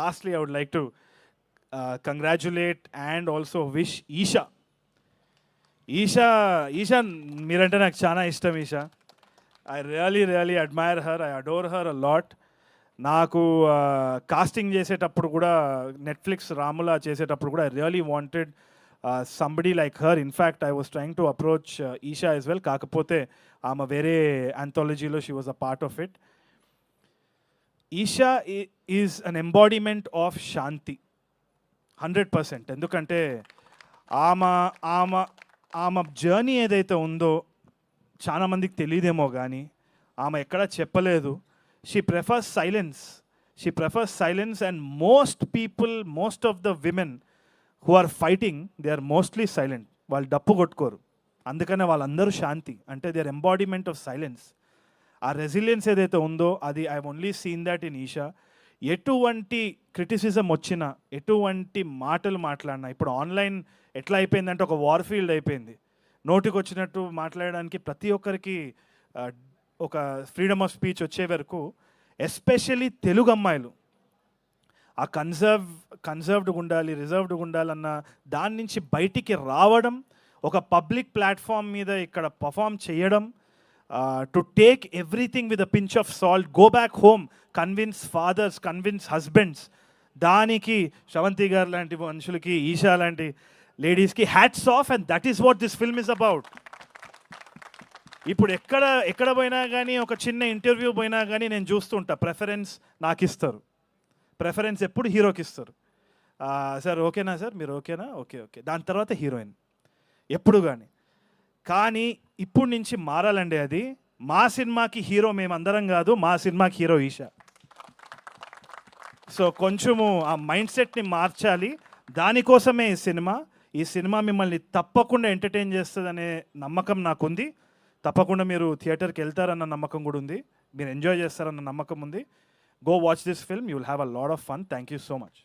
lastly, I would like to congratulate and also wish Isha. Isha, మీరంటే నాకు చాలా ఇష్టం Isha. I really admire her. I adore her a lot. నాకు casting చేసేటప్పుడు కూడా నెట్ఫ్లిక్స్ రాములా చేసేటప్పుడు కూడా I really wanted somebody like her. In fact I was trying to approach Esha as well. కాకపోతే ఆమె వేరే ఆంథాలజీలో she was a part of it. Esha is an embodiment of Shanti 100%. ఎందుకంటే ఆమె ఆమె ఆమె జర్నీ ఏదైతే ఉందో చాలామందికి తెలియదేమో కానీ ఆమె ఎక్కడా చెప్పలేదు. She prefers silence and most people, most of the women who are fighting, they are mostly silent. వాళ్ళు డప్పు కొట్టుకోరు, అందుకనే వాళ్ళందరూ శాంతి. అంటే they are embodiment of silence. ఆ రెసిలియన్స్ ఏదైతే ఉందో అది I only seen that in Isha. ఎటువంటి క్రిటిసిజం వచ్చినా, ఎటువంటి మాటలు మాట్లాడినా, ఇప్పుడు ఆన్లైన్ ఎట్లా అయిపోయిందంటే ఒక వార్ ఫీల్డ్ అయిపోయింది. నోటికి వచ్చినట్టు మాట్లాడడానికి ప్రతి ఒక్కరికి ఒక ఫ్రీడమ్ ఆఫ్ స్పీచ్ వచ్చే వరకు, ఎస్పెషల్లీ తెలుగు అమ్మాయిలు ఆ కన్సర్వ్డ్గా ఉండాలి, రిజర్వ్డ్గా ఉండాలన్న దాని నుంచి బయటికి రావడం, ఒక పబ్లిక్ ప్లాట్ఫామ్ మీద ఇక్కడ పర్ఫామ్ చేయడం, to take everything with a pinch of salt, go back home, convince fathers, convince husbands. దానికి శ్రవంతి గారు లాంటి మనుషులకి, ఈషా లాంటి లేడీస్కి hats off. And that is what this film is about. ఇప్పుడు ఎక్కడ పోయినా కానీ, ఒక చిన్న ఇంటర్వ్యూ పోయినా కానీ నేను చూస్తుంటా ప్రెఫరెన్స్ నాకు ఇస్తారు. ప్రెఫరెన్స్ ఎప్పుడు హీరోకి ఇస్తారు. సార్ ఓకేనా, సార్ మీరు ఓకేనా, ఓకే. దాని తర్వాత హీరోయిన్ ఎప్పుడు కానీ ఇప్పుడు నుంచి మారాలండి అది. మా సినిమాకి హీరో మేమందరం కాదు, మా సినిమాకి హీరో ఈషా. సో కొంచెము ఆ మైండ్ సెట్ని మార్చాలి. దానికోసమే ఈ సినిమా మిమ్మల్ని తప్పకుండా ఎంటర్టైన్ చేస్తుందనే నమ్మకం నాకుంది. తప్పకుండా మీరు థియేటర్కి వెళ్తారన్న నమ్మకం కూడా ఉంది. మీరు ఎంజాయ్ చేస్తారన్న నమ్మకం ఉంది. Go watch this film, you will have a lot of fun. Thank you so much.